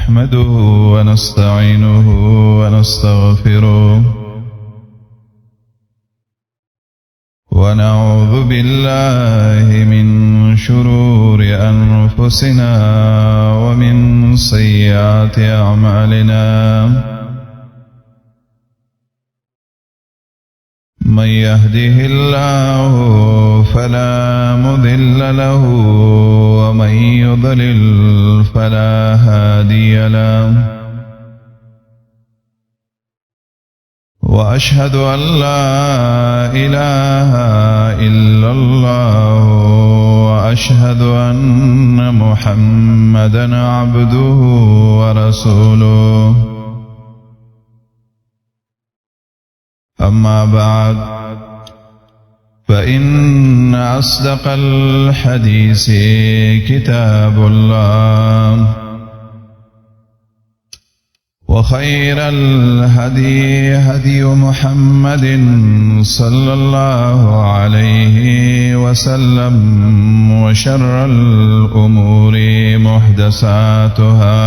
نحمده ونستعينه ونستغفره ونعوذ بالله من شرور أنفسنا ومن سيئات أعمالنا من يهده الله فلا مضل له ومن يضلل فلا هادي له وأشهد أن لا إله إلا الله وأشهد أن محمدا عبده ورسوله أما بعد فإن أصدق الحديث كتاب الله وخير الهدي هدي محمد صلى الله عليه وسلم وشر الأمور محدثاتها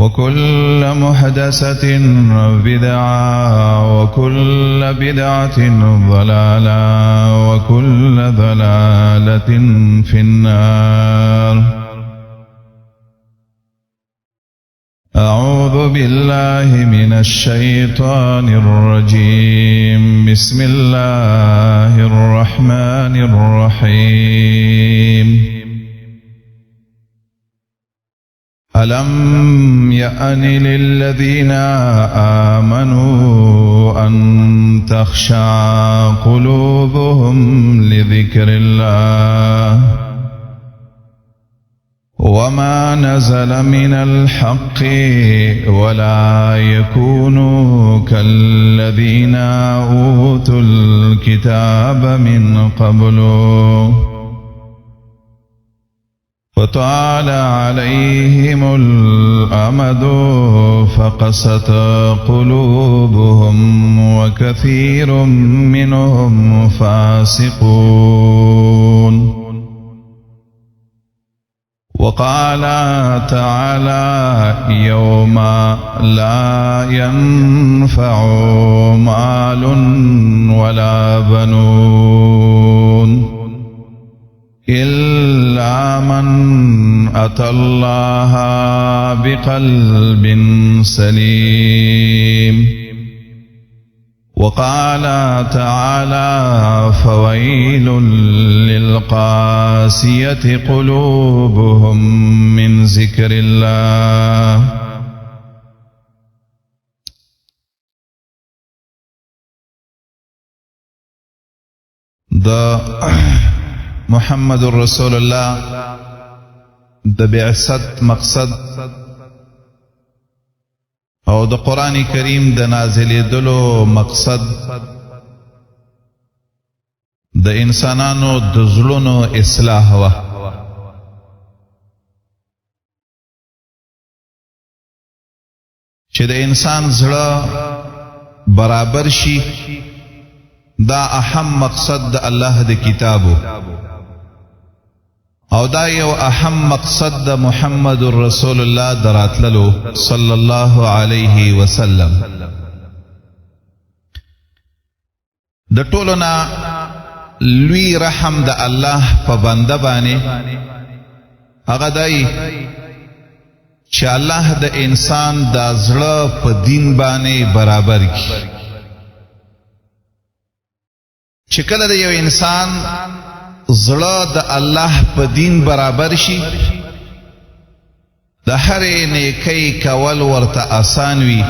وكل محدثة بدعة وكل بدعة ضلالة وكل ضلالة في النار. أعوذ بالله من الشيطان الرجيم. بسم الله الرحمن الرحيم. ألم يأن للذين آمنوا أن تخشع قلوبهم لذكر الله وما نزل من الحق ولا يكونوا كالذين أوتوا الكتاب من قبل فطال عليهم الأمد فقست قلوبهم وكثير منهم فاسقون. وقال تعالى يوم لا ينفع مال ولا بنون إلا من أتى الله بقلب سليم. وقال تعالى فويل للقاسية قلوبهم من ذكر الله. محمد رسول الله د بعثت مقصد او د قرآن کریم د نازلېدلو مقصد د انسانانو د زړونو اصلاح وه. چې د انسان زړه برابر شي دا اهم مقصد د الله د کتابو او دا یو اهم مقصد د محمد رسول الله دراتللو صلی الله علیه وسلم. د ټولنا لوی رحم د الله په بنده باندې هغه دی چې الله د انسان د زړه په دین باندې برابر کړي. چې کله د یو انسان زړه د الله په دین برابر شي د هرې نیکۍ کول ورته آسان وي،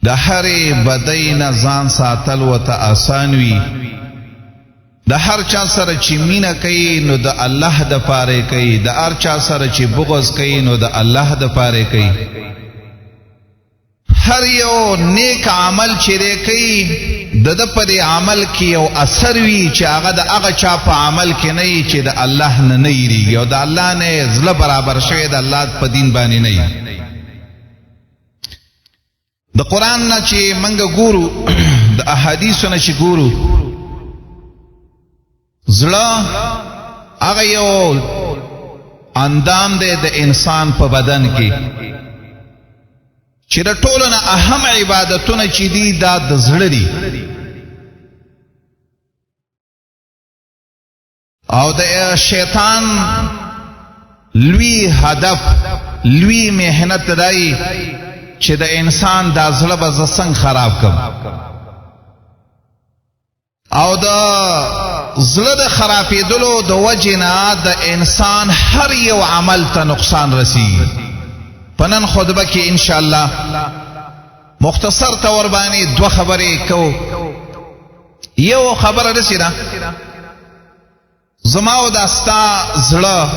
د هرې بدۍ نه ځان ساتل ورته آسان وي، د هر چا سره چې مینه کوي نو د الله د پاره کوي، د هر چا سره چې بغض کوي نو د الله د پاره کوي. هر یو نیک عمل چې کوي د په عمل کې یو اثر وي چې هغه د هغه چا په عمل کې نه وي چې د الله نه یریږي او د الله نه زړه برابر شوی د الله په دین باندې نه وي. د قرآن نه چې موږ ګورو د احادیثو نه چې ګورو زړه هغه یو اندام دی د انسان په بدن کې چې د ټولو نه اهم عبادتونه چې دي دا د زړه دي او د شیطان لوی هدف لوی محنت دی چې د انسان دا زړه به زه څنګه خراب کړم او د زړه د خرابېدلو د وجې نه د انسان هر یو عمل ته نقصان رسیږي په نن خطبه کې انشاءالله مختصر طور باندې دوه خبرې کوو یو خبره داسې ده زما او د ستا زړه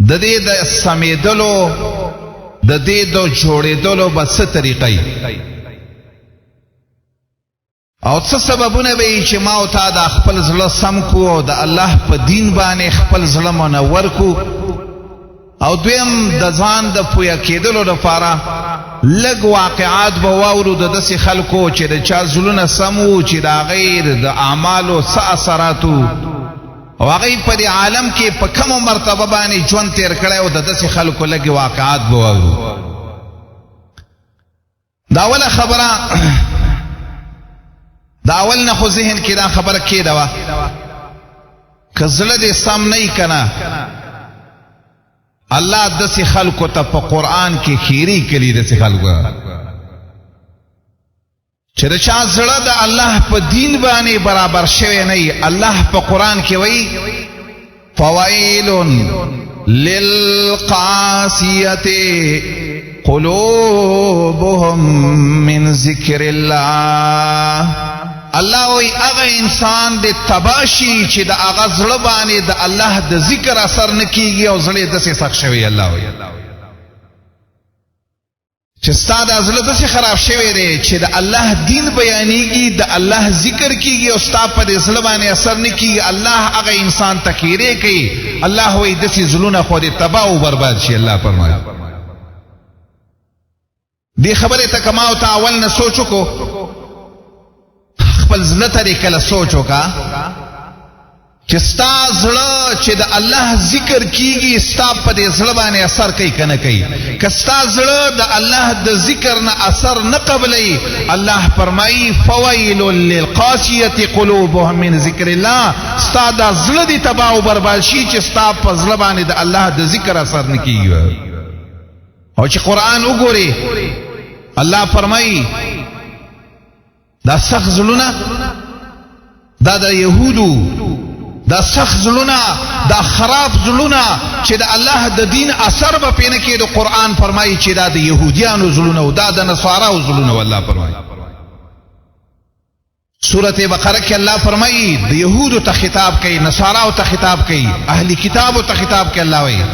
د دې د سمېدلو د دې د جوړېدلو به څه طریقه او څه سببونه به وي چې ما او تا د خپل زړه سم کو او د الله په دین باندې خپل زړه منور کو او دویم د ځان د پوهه کېدلو لپاره لږ واقعات به واورو د داسې خلکو چې د چا زړونه سم وو چې د هغې د اعمالو څه اثراتو او هغوی په دې عالم کې په کمو مرتبه باندې ژوند تېر کړی او د داسې خلکو لږې واقعات به واورو دا اوله خبره دا اول نه خو ذهن کې دا خبره کېده وه که زړه دې سم نه وي که نه الله داسې خلکو ته په قرآن کې خیري کړي داسې خلکو چې د چا زړه د الله په دین باندې برابر شوی نه وي الله په قرآن کې وایي فویل للقاسیة قلوبهم من ذکر الله الله وی هغه انسان د تباشی چې د هغه زړه باندې د الله د ذکر اثر نه کیږي او زړه داسې سخت شوی الله وی چې ستا د زړه داسې خراب شوی دی چې د الله دین بیانېږي د الله ذکر کیږي او ستا په دې زړه باندې اثر نه کیږي الله هغه انسان ته خیرې کوي الله وی داسې زړونه خو دې تباه او برباد شي الله فرمایي دې خبرې ته که ما او ته اول نه سوچ وکړو خپل زړه ته کله سوچ وکړه چې ستا زړه چې د الله ذکر کیږي ستا په دې زړه باندې اثر کوي که نه کوي که ستا زړه د الله د ذکر نه اثر نه قبلوي الله فرمایي فویل للقاسیة قلوبهم من ذکر الله ستا دا زړه دې تباه او برباد شي چې ستا په زړه باندې د الله د ذکر اثر نه کیږي او چې قرآن وګوري الله فرمایي دا سخت زړونه دا د یهودو دا سخت زړونه دا خراب زړونه چې د الله د دین اثر به پې نه کېدو قرآن فرمایي چې دا د یهودیانو زړونه او دا د نصاراو زړونه والله فرمایي سورة بقره کې الله فرمایي د یهودو ته خطاب کوي نصاراو ته خطاب کوي اهل کتابو ته خطاب کوي الله وایي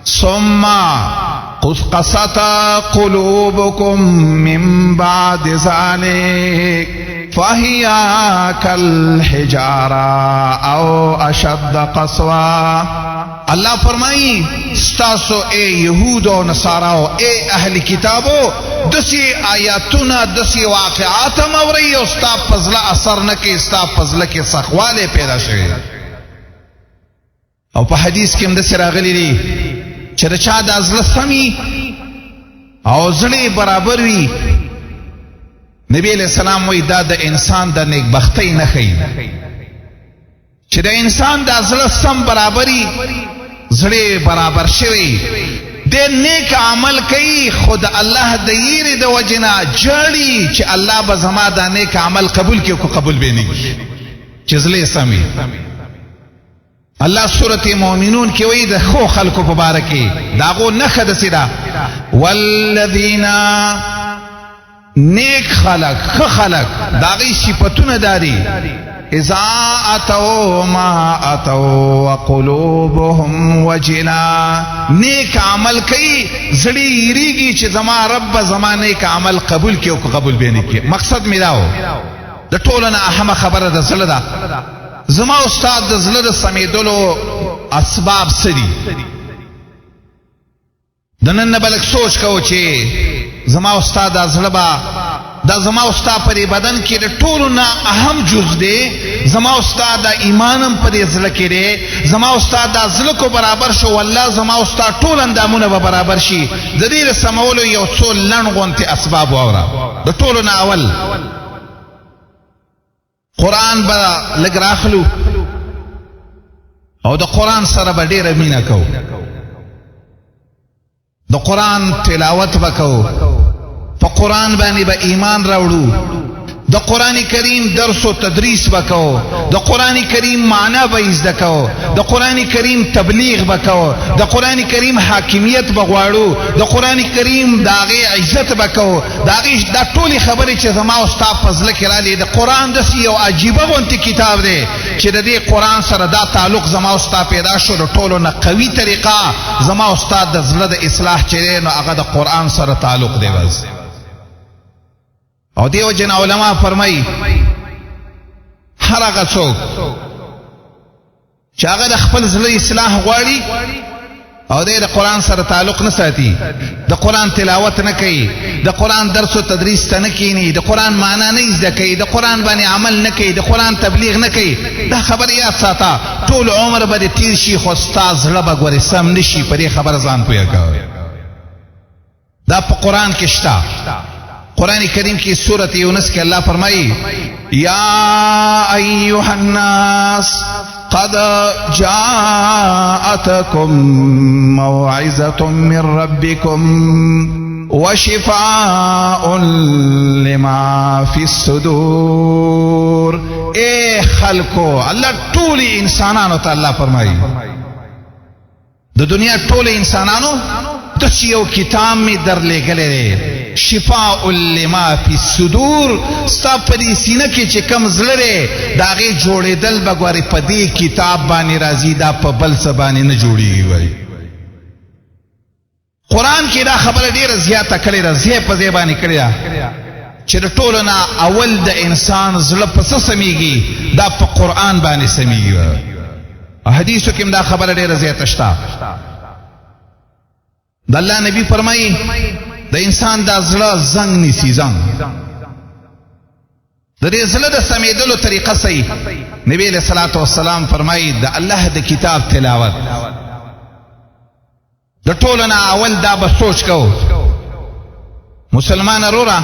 ثم قست قلوبكم من بعد ذلك فهي كالحجارة او اشد قسوة الله فرمائی ستاسو اے یہود و نصاراو اے اہل کتابو دسی آیاتونا دسی واقعات موری او ستا پزلا اثر نکی ستا پزلا کی سخوالے پیدا شوی او په حدیث کې هم دسی راغلی دی چې د چا د زړه سمي او زړه برابر وي نبی علیہ السلام وی دا د انسان د نیکبختۍ نښه چې د انسان د زړه سم برابري زړه برابر شوی د نیک عمل کوي خود الله د یری د وجنا جړی چې الله به زما د نیک عمل قبول کړي او قبول به نه کړي چې زړه سمي الله سورة مومنون کی وی د خو خلقو په باره کې داغو نښه داسې ده والذین نیک خلق خ خلق داغی صفتونه داري اذا اتوا ما اتوا وقلوبهم وجلا نیک عمل کوي زړی یریږي چې زما رب زما نیک عمل قبول کړي او قبول به نه کړي مقصد می داو د ټولو نه اهمه خبره د زړه ده زما استاد د زړه د سمېدلو اسباب څه دي د نن نه بلک سوچ کوو چې زما استاد د زړه به دا زما او ستا په دې بدن کې د ټولو نه اهم جز دی. زما او ستا دا ایمان هم په دې زړه کې دی. زما او ستا دا زړه کو برابر شو، والله زما او ستا ټول اندامونه به برابر شي. د دې د سمولو یو څو لنډ غونتې اسباب واوره. د ټولو نه اول قرآن به لږ راخلو او د قرآن سره به ډېره مینه کوو. د قرآن تلاوت به کوو، په قرآن باندې به ایمان راوړو، د قرآن کریم درس و تدریس بکو، د قرآن کریم معنی به زده کو، د قرآن کریم تبلیغ بکو، د قرآن کریم حاکمیت بغواړو، د قرآن کریم داغه عزت بکو. داغه دا ټولې خبرې چې زما او ستا فضل کې را لې د قرآن د یو عجیبه غونتی کتاب دی چې د دې قرآن سره دا تعلق زما او ستا پیدا شو. د ټولو نه قوي طریقه زما او ستا د زړه د اصلاح چې نو هغه د قرآن سره تعلق دی. بس او دیو جن علماء فرمائی هر هغه څوک چې هغه د خپل زړه اصلاح غواړي او د قرآن سره تعلق نه ساتي، د قرآن تلاوت نه کوي، د قرآن درس او تدریس ته نه کینی، د قرآن معنی نه زده کوي، د قرآن باندې عمل نه کوي، د قرآن تبلیغ نه کوي، دا خبر یاد ساته. ټول عمر به تیر شي خو ستا زړه به ګورې سم نشي. په دې خبره ځان پوهه کوه. دا په قرآن کې شته. قرآن کریم کی سورت یونس کے اللہ فرمائی یا ایوہ الناس قد جاءتکم موعظۃ من ربکم وشفاء لما فی الصدور. اے خلقو، اللہ طولی انسانانو تا اللہ فرمائی د دنیا ټول انسانانو دس یو کتاب می در لګلې دی، شفاء لما فی الصدور. ستا په دې سینه کې چې کم زړه دی د هغې جوړېدل به ګورې په دې کتاب باندې راځي، دا په بل څه باندې نه جوړېږي. وایي قرآن کې دا خبره ډېره زیاته کړې ده، ځای په ځای باندې کړې ده چې د ټولو نه اول د انسان زړه په څه سمیږي؟ دا په قرآن باندې سمیږي. حدیثو کې دا خبره ډېره زیاته شته. د الله نبی فرمایي د انسان دا زړه زنګ نیسي، زنګ. د دې زړه د سمیدلو طریقه صحیح. نبی علیہ الصلوۃ والسلام فرمایي د الله د کتاب تلاوت. د ټولو نه اول دا به سوچ کو، مسلمان اورورا،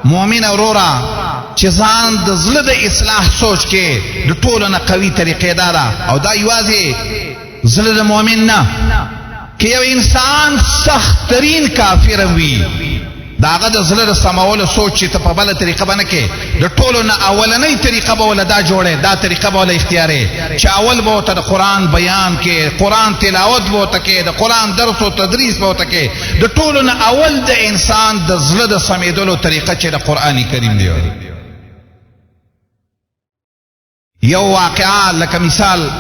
مؤمن اورورا، چې ځان د زړه د اصلاح سوچ کې د ټولو نه قوي طریقې دا ده. او دا یوازې زړه د مؤمن نه، که یو انسان سخت ترین کافر وي دا هغه د زړه د سمولو سوچ چې ته په بله طریقه به نه کې، د ټولو نه اولنۍ طریقه به وله دا جوړې، دا طریقه به وله اختیارې چې اول به ورته د قرآن بیان کې، قرآن تلاوت به ورته کې، د قرآن درس و تدریس به ورته کې. د ټولو نه اول د انسان د زړه د سمیدلو طریقه چې د قرآن کریم دی. یو واقعه لکه مثال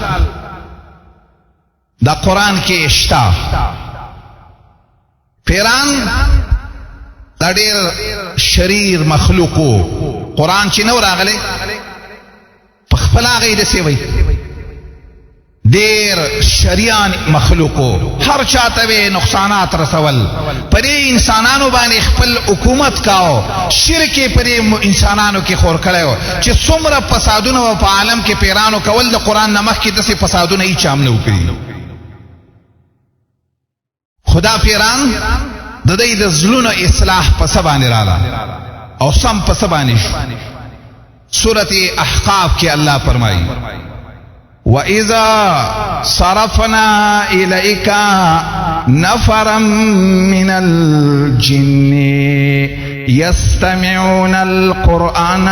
دا قرآن کې شته. پیران دا ډېر شریر مخلوقو، قرآن چې نو راغلی په خپله هغه یې داسې وایي ډېر شریان مخلوقو، هر چاته به نقصانات رسول. په دې انسانانو باندې خپل حکومت کاو، شرک یې په دې انسانانو کې خور کړی و چې څومره فسادونه په عالم کې پیرانو کول د قرآن نه مخکې داسې فسادونه هیچ هم نه وکړي. خدا پیران د دې د زړونو اصلاح په څه باندې راغله او سم په څه باندې شو؟ سورت احقاف کې الله فرمایي وَإِذَا صَرَفْنَا إِلَيْكَ نَفَرًا مِّنَ الْجِنِّ يَسْتَمِعُونَ الْقُرْآنَ.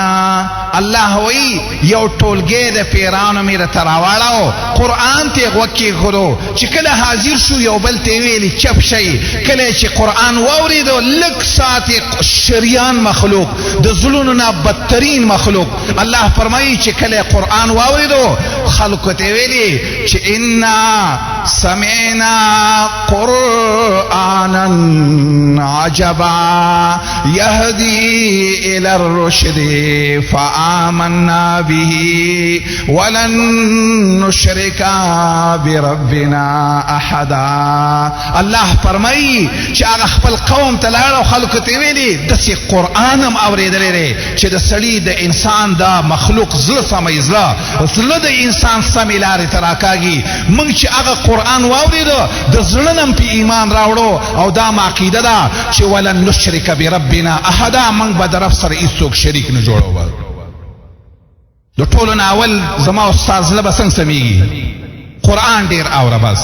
الله وی یو ټولګی د پیرانو مې راته راواړو، قرآن ته یې غوږ کېښودو چې کله حاضر شو یو بل ته یې ویلې چپ شئ. کله چې قرآن واورېدو لږ ساعت شریان مخلوق، د زړونو نه بدترین مخلوق، الله فرمایي چې کله قرآن واورېدو خلقو ته ویلي چې انا سمعنا قرآنا عجبا يهدي إلى الرشد فآمنا به ولن نشرك بربنا أحدا. الله فرمایي چې هغه خپل قوم ته لاړ او خلکو ته ویلي داسې قرآن هم اورېدلی دی چې د سړي د انسان دا مخلوق زړه سموي، زړه د انسان سمې لارې ته راکاږي. موږ چې هغه قرآن واورېده د زړه نه پې ایمان راوړو او دا م عقیده ده چې ولن نشرک بربنا احدا، موږ به د رب سره هېڅوک شریک نه جوړو. د ټولو نه اول زما استاد زړه به څنګه سمیږي؟ قرآن ډېر اوره، بس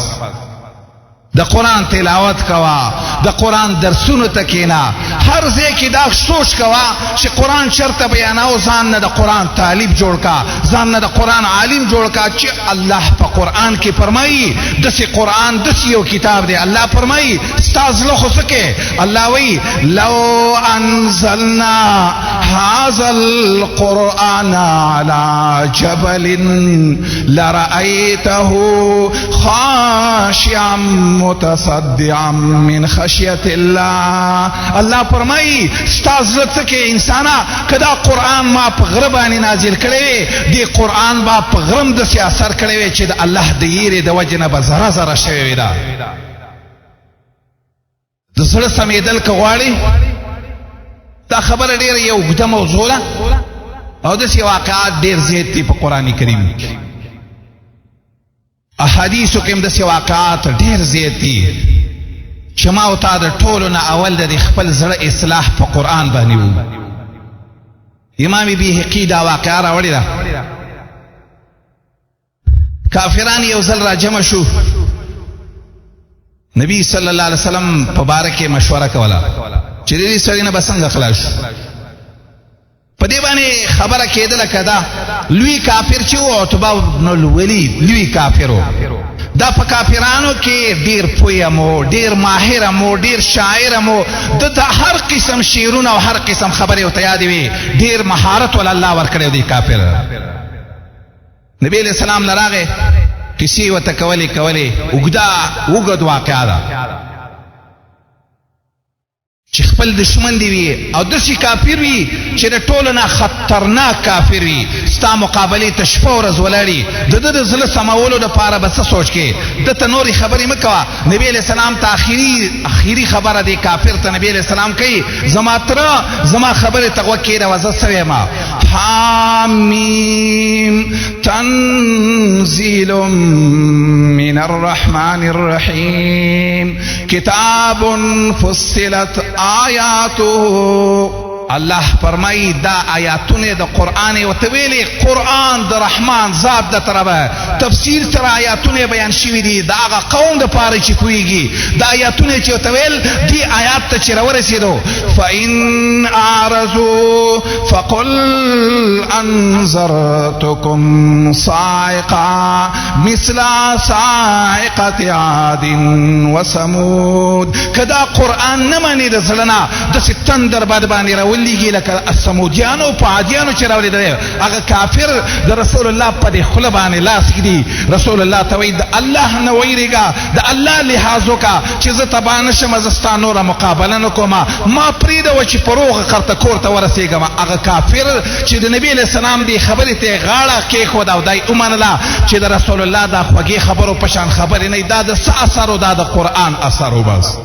د قرآن تلاوت کوا، د قرآن درسونو ته کېنه، هر ځای کې دا سوچ کوا چې قرآن چرته بیاناو، ځان نه د قرآن طالب جوړ کا، ځان نه د قرآن عالم جوړ کا چې الله په قرآن کې فرمایي داسې قرآن داسې یو کتاب دی. الله فرمایي ستا زړه خو څه کې؟ الله وایي لو انزلنا هذا القرآن على جبل لرأيته خاشعا متصدعا من خشیت الله. الله فرمایي ستا زړه څه کې انسانه؟ که دا قرآن ما په غره باندې نازل کړی وی، دې قرآن با په غره هم داسې اثر کړی وی چې د الله د یېرې د وجې نه به ذره ذره شوې وي. د زړه سمېدل که غواړې، دا خبره ډېره یو اوږده موضوع ده او داسې واقعات ډېر زیات دي په قرآن کریم کې. احادیثو کې هم داسې واقعات ډېر زیات دي چې ما او تا د ټولو نه اول د خپل زړه اصلاح په قرآن باندې وو. امام بیهقي دا واقعه راوړې ده. کافران یو ځل را جمع شو، نبی صلی الله علیه وسلم په باره کې مشوره کوله چې دې سړي نه به څنګه خلاص شو. په دې باندې خبره کېدله که دا لوی کافر چې و عتبه بن الولید، لوی کافر و. دا په کافرانو کې ډېر پویم و، ډېر ماهرم و، ډېر شاعرم و، د هر قسم شعرونه او هر قسم خبرې ورته یادې وي. ډېر مهارت ول الله ورکړی دی کافر. نبی علیہ السلام نه راغی، کیسې ورته کولې اوږد واقعه ده چې خپل دشمن دی وي او داسې کافر وي چې د ټولو نه خطرناک کافر وي، ستا مقابلې ته شپه ورځ ولاړي، د ده د زړه سمولو دپاره به څه سوچ کې؟ ده ته نورې خبرې مه کوه. نبي علیہ السلام ته اخري خبره دی کافر ته نبي علیہ السلام کوي زما تره زما خبرې ته غوږ کېږده، زه څه ویم؟ حامیم تنزیل من الرحمن الرحیم کتاب فصلت آیاته. الله فرمایي دا آیاتونه د قرآن ورته ویلې، قرآن د رحمان ذات د طرفه تفسیر سره آیاتونه بیان شوي دي د هغه قوم دپاره چې پوهېږي. دا آیاتونه چې ورته ویل دې آیات ته چې راورسېدو، فإن أعرضوا فقل أنذرتكم صاعقة مثل صاعقة عاد وثمود. که دا قرآن نه منې د زړه نه داسې تندر باد باندې ولیږي لکه السمودیانو په عادیانو چې راولېدلی. هغه کافر د رسول الله په دې خوله باندې لاس ږدي. رسول الله ته وایي د الله نه ویرېږه، د الله لحاظ وکړه چې زه تباه نه شم، زه ستا نوره مقابله نه کوم، ما پرېږده چې په روغه خرته کور ته ورسېږم. هغه کافر چې د نبي علیه السلام دې خبرې ته یې غاړه کېښوده او دا یې ومنله چې د رسول الله دا خوږې خبرو په شان خبرې نه، دا د څه اثر و؟ دا د قرآن اثر و. بس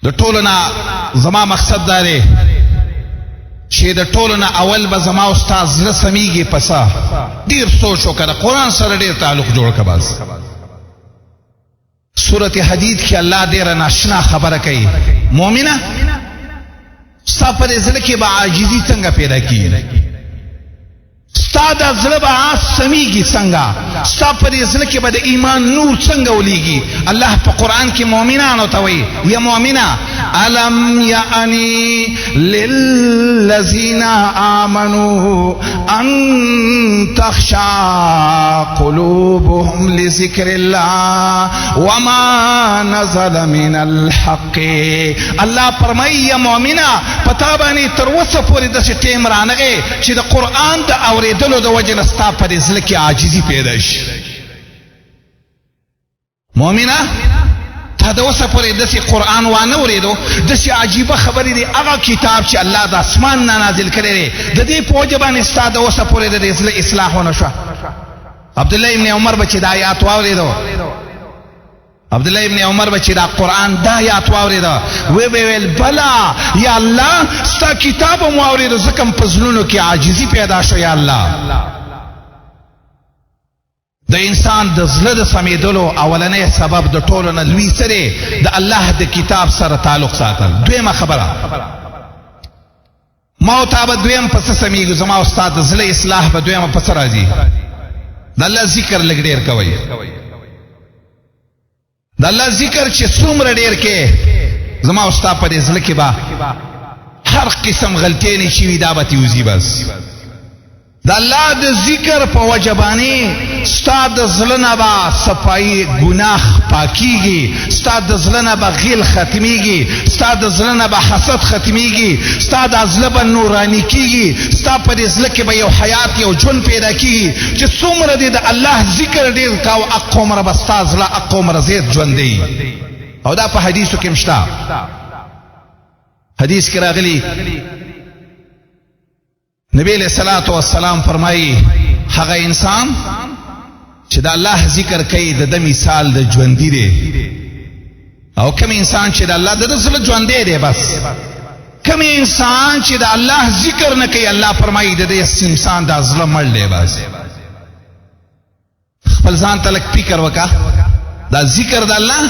د ټولو نه زما مقصد دا دی چې د ټولو نه اول به زما او ستا زړه سمیږي په څه؟ ډېر سوچ وکړه، قرآن سره ډېر تعلق جوړ کړه. بس سورت حدید کې الله ډېره ناشنا خبره کوي. مؤمنه ستا په دې زړه کې به عاجزي څنګه پیدا کېږي؟ ستا د زړه به سمیږي څنګه؟ ستا په دې زړه کې به د ایمان نور څنګه ولیږي؟ الله په قرآن کې مؤمنانو ته وایي یا مؤمنه الم یعنی للذین آمنوا ان تخشع قلوبهم لذکر الله وما نزل من الحق. الله فرمایي یا مؤمنه پتا باندې تر اوسه پورې داسې ټیم رانغی چې د قرآن د اورېدلو د وجې نه ستا په دې زړه کې عاجزي پیدا شي. مؤمنه تا د اوسه پورې داسې قرآن وانه اورېدو. داسې عجیبه خبرې دي. هغه کتاب چې الله د اسمان نه نازل کړی دی، د دې په وجه باندې ستا د اوسه پورې د دې زړه اصلاح ونه شوه. عبدالله ابن عمر به چې دا آیات واورېدو، عبدالله ابن عمر به چې دا قرآن دا آیات واورېده، ویل بلا یا الله ستا کتاب هم واورېدو، ځکه م په زړونو کې عاجزي پیدا شو. یا الله، د انسان د زړه د سمیدلو اولنی سبب د ټولو نه لوی څه دی؟ د الله د کتاب سره تعلق ساتل. دویمه خبره، ما او تا به دویم په څه سمیږو؟ زما او ستا د زړه اصلاح به دویمه په څه راځي؟ د الله ذکر لږ ډېر کوئ. د الله ذکر چې څومره ډېر کې، زما او ستا په دې زړه کې به هر قسم غلطیانې چې وي دا به تېوځي. بس د الله د ذکر په وجه باندې ستا د زړه نه به صفایي ګناه پاکیږي، ستا د زړه نه به غیل ختمیږي، ستا د زړه نه به حسد ختمیږي، ستا د زړه به نورانی کیږي، ستا په دې زړه کې به یو حیات، یو ژوند پیدا کیږي چې څومره دې د الله ذکر ډېر کاو، حق عمره به ستا زړه حق عمره زیات ژوندی. او دا په حدیثو کې مشته. حدیث کې راغلی نبی علیہ الصلوۃ والسلام فرمایي هغه انسان چې د الله ذکر کوي د مثال د ژوندۍ دی، او کوم انسان چې د الله د زړه ژوندۍ دی. بس کوم انسان چې د الله ذکر نه کوي، الله فرمایي د دې انسان د زړه مړ دی. بس خپل ځان ته لږ فکر وکړه، دا ذکر د الله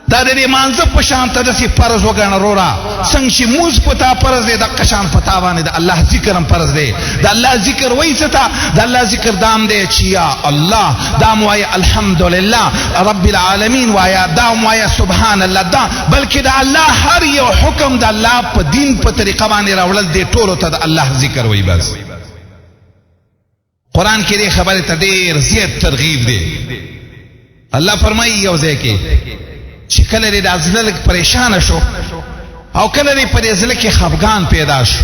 دا د دې مانځه په شان ته داسې فرض وګڼه وروره، څنګه چې مونځ په تا فرض دی دقه شان په تا باندې د الله ذکر هم فرض دی. د الله ذکر وایي څه ته؟ د الله ذکر دام دی چې یا الله، دا م وایه الحمدلله رب العالمین وایه، دا م وایه سبحان الله، دا بلکې د الله هر یو حکم د الله په دین په طریقه باندې راوړل دی، ټولو ته د الله ذکر وایي. بس قرآن کې دې خبرې ته ډېر زیات ترغیب دی. الله فرمایي یو ځای کې چې کله دې د زړه لږ پریشانه شو او کله دې په دې زړه کې خفګان پیدا شو،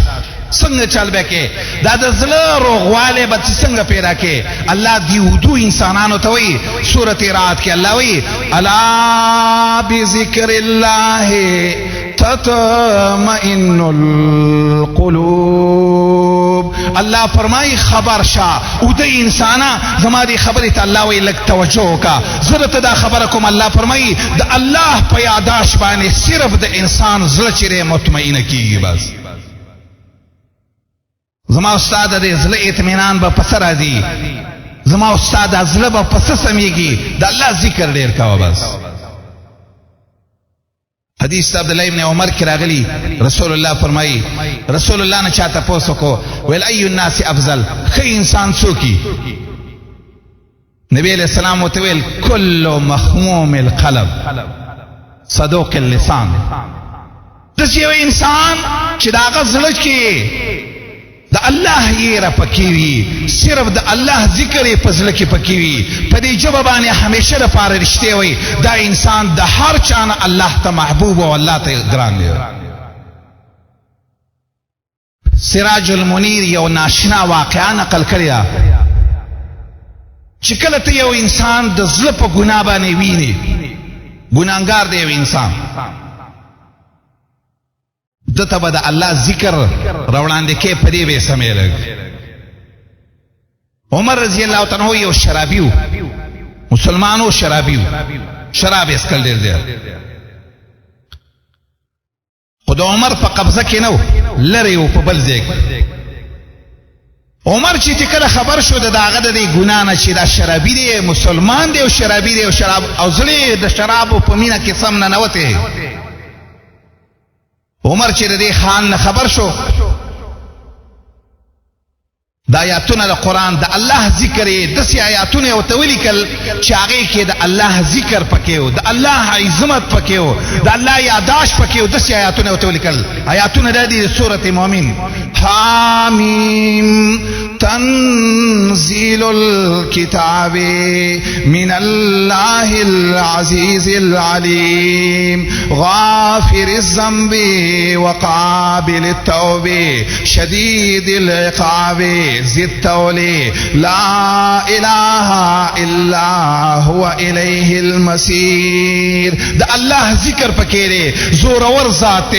څنګه چل به کې؟ دا د زړه روغوالی به څنګه پیدا کې؟ الله دې ودو انسانانو ته وایي. سورۃ رعد کې الله وایي الا بذکر الله تطمئن القلوب. الله فرمایي خبر شه او د انسانا زما دې خبرې ته الله وایي لږ توجه وکړه. زه ته دا خبره کوم، الله فرمایي د الله په یاداش باندې صرف د انسان زړه چې مطمئنه کیږي. بس زما استاد د زړه اطمینان به پس راځي، زما استاد زړه به پس سمېږي. د الله ذکر ډېر کوه. بس حدیث عبد الله ابن عمر کې راغلی، رسول الله فرمایي، رسول الله نه چاته پوښتنه کو ویل ای الناس افضل، ښه انسان څوک؟ نبی علیہ السلام ورته ویل کل مخموم القلب صدوق اللسان. داسې یو انسان چې د هغه زړه کې د الله یېره پکې وي، صرف د الله ذکر یې په زړه کې پکې وي، په دې ژبه باندې همیشه دپاره رښتیا وایي، دا انسان د هر چا نه الله ته محبوب او الله ته ګران دی. سراج المنیر یو ناشنا واقعه نقل کړې ده چې کله ته یو انسان د زړه په ګناه باندې وینې، ګناهګار دی یو انسان، دته به د الله ذکر راوړاندې کې په دې به سمې لګ. عمر رضی الله تعالی عنہ یو شرابي و، مسلمانو شرابي و، شراب یې څښل ډېر دی. خو د عمر په قبضه کې نه و، لرې و په بل ځای کې. عمر چې کله خبر شو د هغه د دې ګناه نه چې دا شرابي دی، مسلمان دی او شرابي دی، او شراب او زړه د شرابو په مینه کې سم ننوتې. عمر چې د دې خان نه خبر شو، د آیاتونه د قرآن د الله ذکر یې داسې آیاتونه یې ورته ولیکل چې هغې کې د الله ذکر پکې و، د الله عظمت پکې و، د الله یاداش پکې و، داسې آیاتونه یې ورته ولیکل. آیاتونه دا دي د سورة مؤمن، حامیم تنزيل الكتاب من الله العزيز العليم غافر الذنب وقابل التوب شديد العقاب ذي الطول لا إله إلا هو إليه المصير. دا الله ذکر پکیره زور ور ذات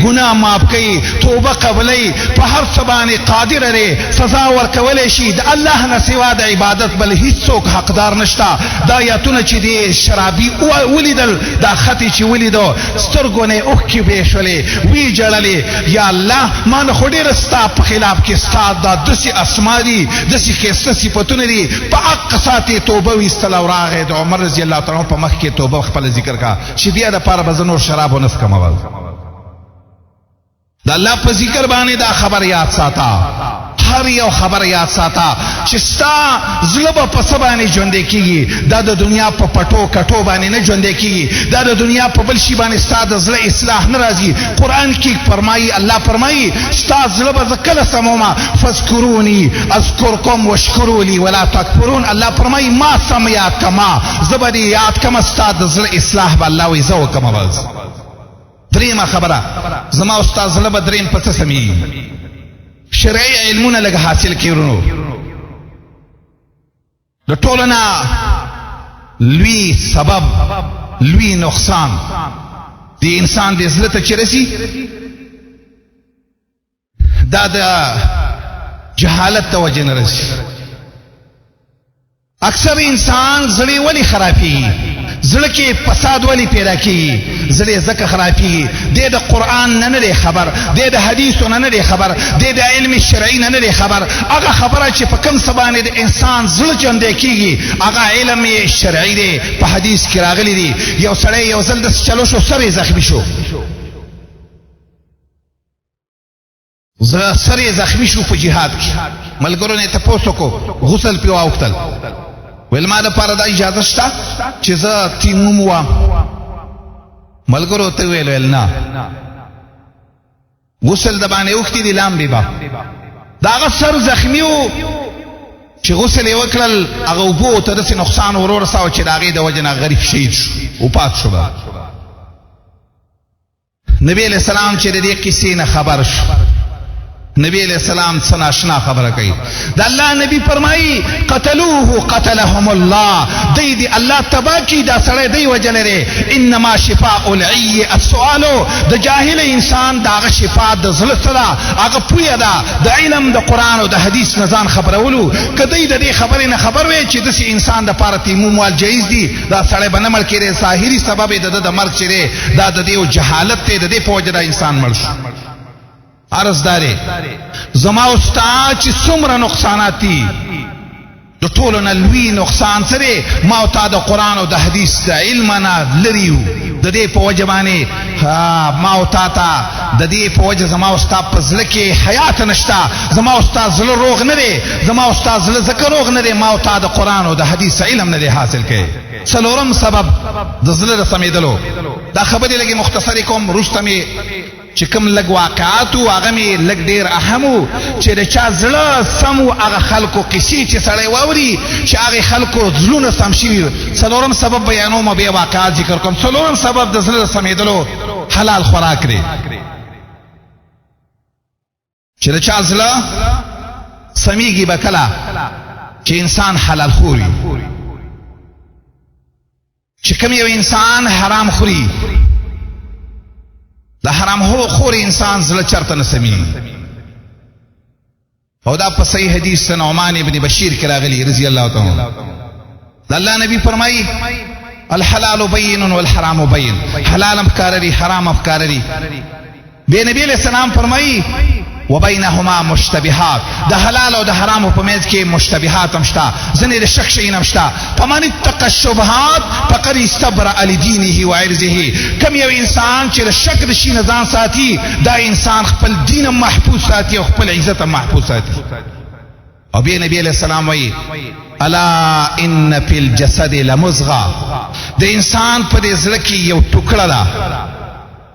گناہ معاف کئی توبہ قبلی په هر څه باندې قادر لري سزا ورکولی شي. د الله نه سوا د عبادت بل هیڅوک حقدار نشته. دا آیاتونه چې دی شرابي ولیدل دا خطي چې ولیدو سترګو نه اوښکې به شولې وی جړلې یا الله ما نه خو ډېره ستا په خلاف کې ستا دا داسې اسما دي داسې ښایسته صفتونه دي په حق ساعت یې توبه ویستله او راغی د عمر رضی الله تعالی په مخ کې توبه خپله ذکر کا چې بیا دپاره به زه نور شراب ونه څکم. اول د الله په ذکر باندې دا خبر یاد ساته هر یو خبر یاد ساته چې ستا زړه به په څه باندې ژوندی کېږي. دا د دنیا په پټو کټو باندې نه ژوندی کېږي. دا د دنیا په بل شي باندې ستا د زړه اصلاح نه راځي. قرآن کې فرمایي الله فرمایي ستا زړه به زه کله سمومه فاذکروني اذکرکم واشکروا لی ولا تکفرون. الله فرمایي ما سم یاد کما زه به دې یاد کمه ستا د زړه اصلاح به الله وایي زه وکمه. بس دریمه خبره زما او ستا زړه به دریم په څه سمیږي. شرعي علمونه لږ حاصل کړو. د ټولو نه لوی سبب لوی نقصان د انسان د زړه ته چې رسي دا د جهالت د وجې نه رسي. اکثر انسان زړه ولې خرابېږي؟ زړه کې فساد ولی پیدا کیږي؟ زړه ځکه خرابېږي دی د قرآن نه دی خبر، دی د حدیثو نه دی خبر، دی د علم شرعي نه دی خبر. هغه خبره چې په کوم څه باندې د انسان زړه ژوندی کیږي هغه علم شرعي دی، په حدیث کې راغلی دی. یو سړی یو ځل داسې چلو شو سر یې زخمي شو، سر یې زخمي شو په جهاد کې. ملګرو نه یې تپوس وکړو غسل پې واوښتل ویل ما دپاره دا اجازه شته چې زه تیمم ووام؟ ملګرو ته ویل نه غسل د باندې اوښتي دي لامبې به. د هغه سر زخمي و چې غسل یې وکړل هغه اوبو ته داسې نقصان ور ورساوه چې د هغې د وجې نه غریب شهید شو وفات شو. به نبی علیہ السلام چې د دې قصې نه خبر شو نبی علیہ السلام څه ناشنا خبره کوي. د الله نبی فرمایي قتلوه قتلهم الله، دی دی الله تبا کی دا سړی دی وجلی دی. انما شفاء العی السؤال، د جاهل انسان دا هغه شفا د زړه څه ده هغه پویه ده د علم د قرآن او د حدیث نه ځان خبرولو. که دی د دې خبرې نه خبر وی چې داسې انسان دپاره تیمم وال جایز دي دا سړی به نه مړ کېدی. ظاهري سبب یې د ده د مرګ چې دی دا د دې یو جهالت دی، د دې په وجه دا انسان مړ شو. عرض داره زما او ستا چې څومره نقصانات دي د ټولو نه لوی نقصان څه دی؟ ما او تا د قرآن او د حدیث د علم نه لرې یو. د دې په وجه باندې ما او تا ته د دې په وجه زما او ستا په زړه کې حیات نشته. زما او ستا زړه روغ نه دی، زما او ستا زړه ځکه روغ نه دی ما او تا د قرآن او د حدیث علم نه دی حاصل کړی. څلورم سبب د زړه د سمېدلو. دا خبرې لږې مختصرې کوم، وروسته مې چې کوم لږ واقعات وو هغه مې لږ ډېر اهم وو چې د چا زړه سم وو هغه خلکو قصې چې سړی واوري چې هغې خلکو زړونه سم شوي. څلورم سبب بیانوم بیا واقعات ذکر کوم. څلورم سبب د زړه د سمېدلو حلال خوراک دی. چې د چا زړه سمیږي به کله چې انسان حلال خوري. چې کوم یو انسان حرام خوري د حرام خور انسان زړه چرته نه سمیږي. او دا په صحیح حدیث نعمان ابن بشیر کې راغلی رضی الله تعالی عنہ. د الله نبی فرمایي الحلال بین والحرام بین، حلال افکار دي حرام افکار دي. بیا نبی علیہ السلام فرمایي وبینهما مشتبهات، د حلال او د حرام په منځ کې مشتبهات هم شته، ځینې د شک شیان هم شته. فمن اتقى الشبهات فقد استبرأ لدینه وعرضه. کوم یو انسان چې د شک د شي نه ځان ساتي دا انسان خپل دین هم محفوظ ساتي او خپل عزت هم محفوظ ساتي. او بیا نبی علیہ السلام وایي الا ان فی الجسد لمضغه، د انسان په دې زړه کې یو ټوکړه ده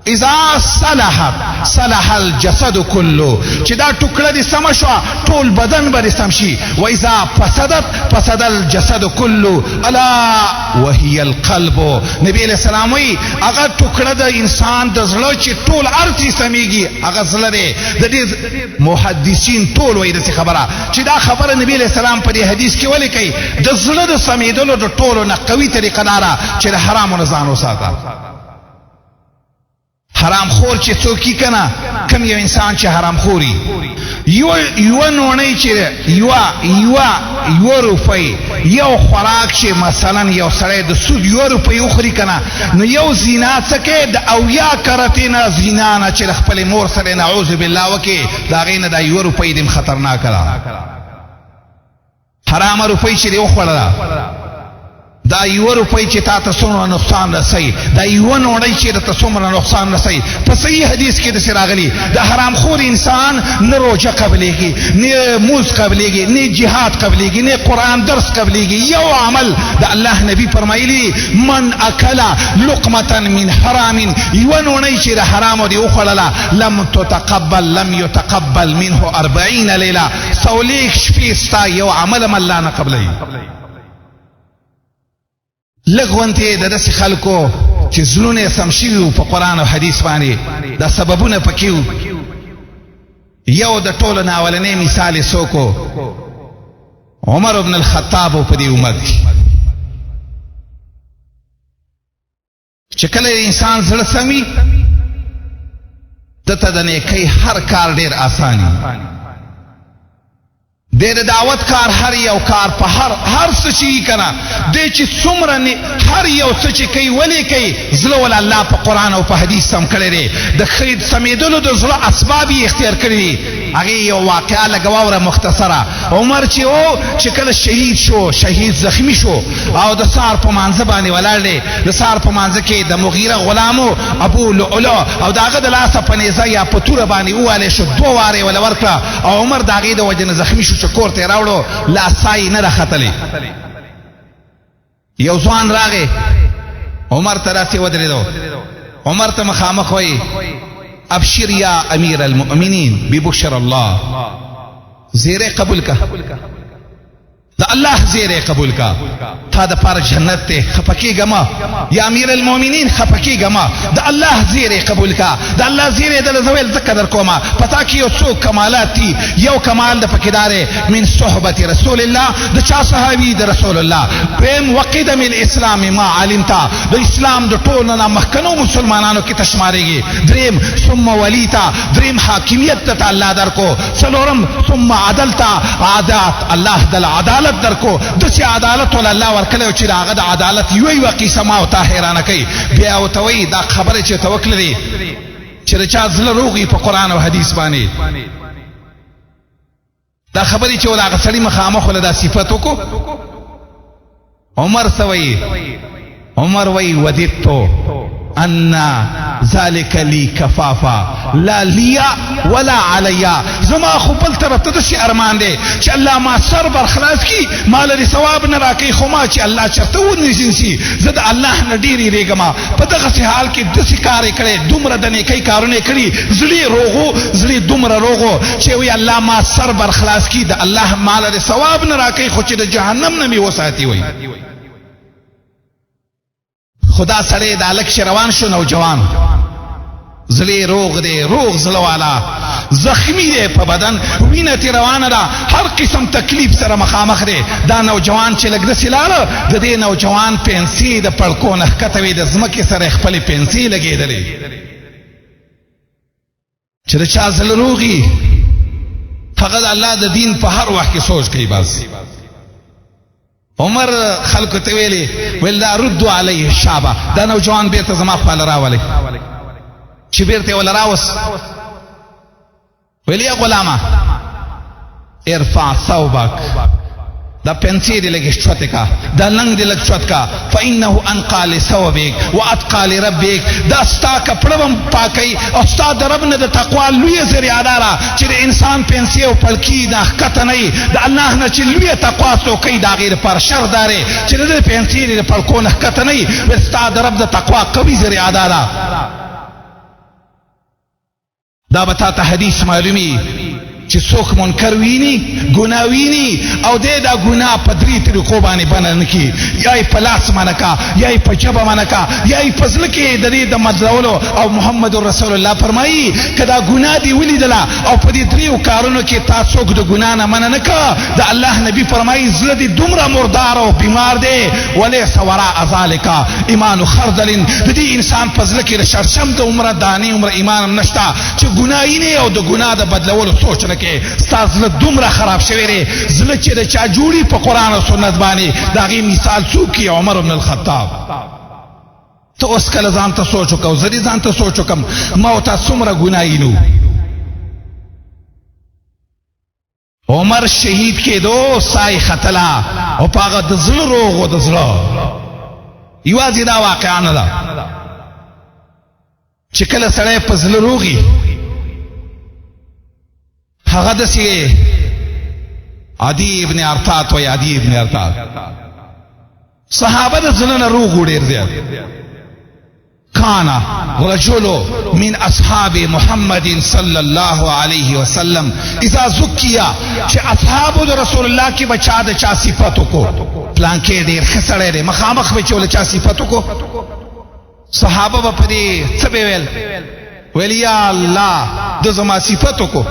اذا صلحت صلح الجسد كله، چې دا ټوکړه دې سم شوه ټول بدن به دې سم شي. و اذا فسدت فسد الجسد كله الا وهي القلب. نبی علیہ السلام وی هغه ټوکړه د انسان د زړه چې ټول ارتي سميږي هغه زړه دی. د دې محدثین ټول وایي داسې خبره چې دا خبره نبی علیہ السلام په دې حدیث کې ولیکي د زړه د سمیدلو د ټولو نه قوي طریقه داره چې د حرامو نه ځان وساته. حرام خور چې څوک کنه کم یو انسان چې حرام خوري یو نونی چې یو روپۍ یو خوراک چې مثلا یو سړی د سود یو روپۍ وخوري کنه نو یو زنا څه کې د اویا کرتې نه زنا نه چې د خپلې مور سره نعوذ بالله وکړي د هغې نه دا یو روپۍ دې خطرناکه ده. حرامه روپۍ چې دې وخوړله دا یو روپۍ چې تا ته څومره نقصان رسوي، دا یو نوړۍ چې درته څومره نقصان رسوي. په صحیح حدیث کې داسې راغلي د حرام خور انسان نه روژه قبلیږي، نه مونځ قبلیږي، نه جهاد قبلیږي، نه قرآن درس قبلیږي. یو عمل د الله نبی فرمایلي من اکل لقمة من حرام، یو نوړۍ چې د حرامو دې وخوړله لم یتقبل منه 40 لیله، 40 شپې ستا یو عمل هم الله نه قبلوي. لږ غونتې د داسې خلکو چې زړونه یې سم شوي وو په قرآن او حدیث باندې دا سببونه پکې وو. یو د ټولو نه اولنی مثال یې څوک و؟ عمر بن الخطاب و په دې امت کې چې کله انسان زړه سم وي دته د نیکۍ هر کار ډېر آسان وي. د دعوت کار هر یو کار په هر څه چې کنه د چې څومره هر یو څه چې کوي ولې کوي زړه ول الله په قرآن او په حدیث سم کړی دی. د خیر سمیدلو د زړه اسباب یې اختیار کړي دي. هغې یو واقعه لږه واوره مختصره. عمر چې و چې کله شهید شو، شهید زخمی شو او د سهار په مانځه باندې ولاړ دی. د سهار په مانځه کې د مغیره غلامو ابو لؤلؤ او د هغه د لاسه په نیزه یا په توره باندې ووالی شو، 2 وارې وله ورکړه او عمر د هغې د وجې نه زخمی شو چې کور ته یې راوړو لاسای نه راختلی. یو ځوان راغی عمر ته داسې ودرېدو، عمر ته مخامخ وایي ابشر یا امیر المؤمنین ببشر الله، زیره قبول کا دا الله زیره قبول کا تا د پاره جنت ته خپکیږه ما یا امیر المؤمنین خپکیږه ما د الله زیره قبول کا. د الله زیره د زویل ذکر کوما پتا کې یو څو کمالات دي. یو کمال د پکیدار من صحبت رسول الله د چا صحابي د رسول الله. پم وقدم الاسلام ما علمتا د اسلام د ټولو نه مخکنو مسلمانانو کې تشمارېږي. دریم ثم ولیتا، دریم حاکمیت ته الله درکو. څلورم ثم عدلتا، عادات الله د عدالت درکو. د چې عدالت ول الله ورکړي چې هغه د عدالت یو قسم ما او ته حیرانه کوي. بیا او توي دا خبره چې توکل لري چې رچا زله روغي په قرآن او حدیث باندې دا خبرې چې ول هغه سړي مخامخ ول دا صفت وکړو. عمر سوي عمر وی ودیتو ان ذلك لي كفافا لا ليا ولا عليا. زما خو بل طرف ته داسې ارمان دی چې الله ما سر برخلاص کی، ما لري ثواب نه راکوي، خو ما چې الله چرته ونیسي زه د الله نه ډېر یېرېږم. په دغسې حال کې داسې کار یې کړی، دومره د نیکۍ کارونه یې کړي، زړه دومره روغو چې وی الله ما سر برخلاص کی، د الله ما لري ثواب نه راکوي خو چې د جهنم نه مې وساتي. وی خدا سړی دا لک روان شو، نوجوان زړه روغ دی، روغ زړه والا، زخمی دی په بدن، وینه تې روانه ده، هر قسم تکلیف سره مخامخ دی. دا نوجوان چې لږ داسې لاړه د دې نوجوان پنسۍ د پړکو نه ښکته وې، د ځمکې سره یې خپلې پنسۍ لګېدلې. چې د چا زړه روغي فقط الله د دین په هر وخت کې سوچ کوي. بس عمر خلکو ته ویلي ویل دا ردو علیه الشعبه، دا نوجوان بیرته زما خواله راولئ. چې بیرته یې وله راوست ویل یا غلامه ارفع ثوبک، دا پنسۍ دې لږ چوتې کا، دا لنګ دې لږ چوت کا. فانه انقى لثوبک واتقى لربک، دا ستا کپړه هم پاکوي او ستا د رب نه د تقوا لویه ذریعه داره چې د انسان پنسۍ او پړکي نه ښکته نه وي. د الله نه چې لویه تقوا څوک کوي د هغې دپاره شر دا دی چې د دې پنسۍ د پړکو نه ښکته نه وي. ستا د رب د تقوا قوي ذریعه داره. دا به تا ته حدیث معلومي چې څوک منکر ویني ګناه ویني او دی دا ګناه په درې طریقو باندې بنه کي، یا یې په لاس منه کا، یا یې په ژبه منه کا، یا یې په زړه کې د دې د مدلولو. او محمد رسول الله فرمایي که دا ګناه دې ولیدله او په دې دریو کارونو کې تا څوک د ګناه نه منه نه که، د الله نبي فرمایي زړه دې دومره مردار او بیمار دی ولیس وراء ذلک ایمان خردل، د دې انسان په زړه کې د شړشم د عمره دانې عمره ایمان هم نشته چې ګناه یې نه او د ګناه د بدلولو سوچ نه کې. ستا زړه دومره خراب شوی دی، زړه چې د چا جوړي په قرآن او سنت باندې د هغې مثال څوک یې عمر بن الخطاب. ته اوس کله ځان ته سوچ وکړه، زه دې ځان ته سوچ وکړم ما او تا څومره ګناهي نو. عمر شهید کېدو سای ختله او په هغه د زړه روغ و د زړه. یوازې دا واقعه نه ده چې کله سړی په زړه روغي هغه داسې عدي ابن ارطات وایي، عدي ابن ارطات صحابه د زړه نه روغ و ډېر زیات. كان رجل من اصحاب محمد صلى الله عليه وسلم اذا زكيا چې اصحاب رسول الله کې بچا د چا صفاتو کو پلان کې ډېر خسړې دي مخامخ به چول چا صفاتو کو. صحابه په دې څه ویل ویل یا الله د زما صفاتو کو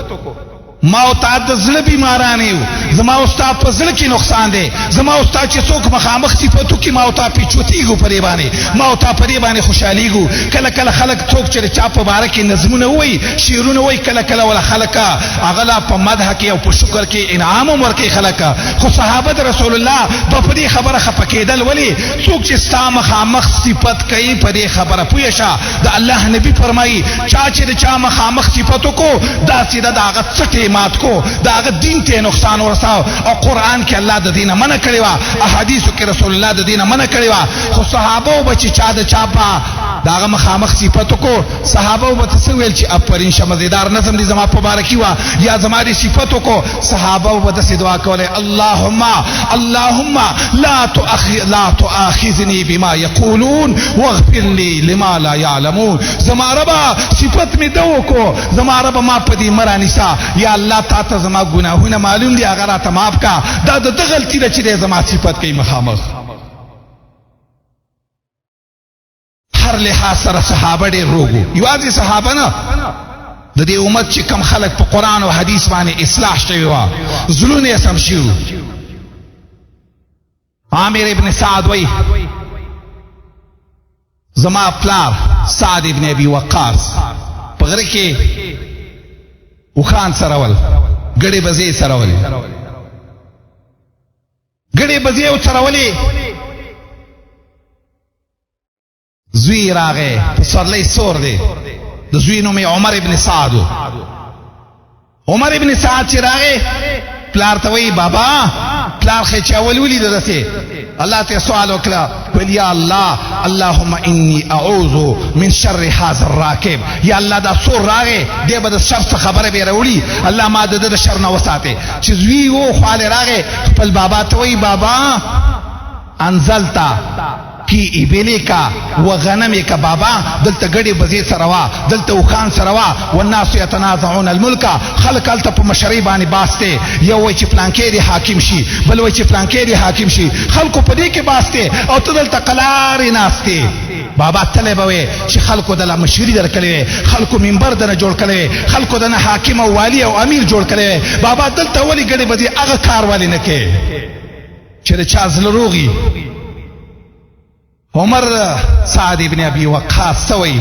ما او تا د زړه بیماران یو، زما او ستا په زړه کې نقصان دی، زما او ستا چې څوک مخامخ صفتو کې ما او تا پیچوتیږو په دې باندې، ما او تا په دې باندې خوشحالیږو. کله کله خلک څوک چې د چا په باره کې نظمونه وایي شعرونه وایي، کله کله ولا خلک هغه لا په مدح کې او په شکر کې انعام هم ورکوي خلک. خو صحابه د رسول الله په دې خبره خفه کېدل ولې؟ څوک چې ستا مخامخ صفت کوي په دې خبره پوه شه. د الله نبي فرمایي چا چې د چا مخامخ صفتو کو داسې د هغه څټې مات کو، دا هغه دین ته نقصان ورساو. او قرآن کې الله د دینه منع کړی وه، احادیثو کې رسول الله د دینه منع کړی وه. خو صحابه به چې چا د چا په د هغه مخامخ صفتو کو، صحابه به ته څه ویل چې افرین شه مزیدار نظم دې زما په باره کې وه یا زما دې صفتو کو. صحابه به داسې دعا کولی اللهم لا تؤاخذني بما يقولون واغفر لي لما لا يعلمون. زما ربا صفت مې ده وکړو، زما ربا ما په دې مه رانیسه، یا الله تا ته زما ګناهونه معلوم دي هغه راته معاف کا. دا د ده غلطي ده چې دی زما صفت کوي مخامخ. هر لحاظ سره صحابه ډېر روغ وو، یوازې صحابه نه د دې امت چې کم خلک په قرآن او حدیث باندې اصلاح شوي وه زړونه یې سم شوي. عامر ابن سعد وایي زما پلار سعد ابن ابي وقاص په غره کې وخان سرول ګړې بزې سرولې، ګړې بزې او سرولې. زوی راغی په سورلۍ سور دی، د زوی نوم یې عمر ابن سعد. عمر ابن سعد چې راغی پلار ته وایي بابا پلار خې چې اول ولیده داسې الله ته سوال وکړه ویل یا الله اللهم انی اعوذ من شر هذا الراکب. یا الله دا سور راغی دی به د شر څه خبره به راوړي، الله ما د ده د شر نه وساتې. چې زوی و خواله راغی خپل بابا ته وایي بابا انزلتا فی ابلکا و غنمکا، بابا دلته ګړې بزې سره وه، دلته اوښان سره وه، والناس یتنازعون الملک، خلک هلته په مشرۍ باندې باس دی، یو وایي چې فلانکی دی حاکم شي، بل وایي چې فلانکی دی حاکم شي، خلکو په دې کې باس دی او ته دلته قلارې ناست دی. بابا تلی به وی چې خلکو دله مشري در کړی وی، خلکو منبر دنه جوړ کړی وی، خلکو دنه حاکم او والی او امیر جوړ کړی وی. بابا دلته ولې ګړې بزې هغه کار ولې نه کوې چې د چا زړه روغي. عمر سعد ابن ابي وقاص سوي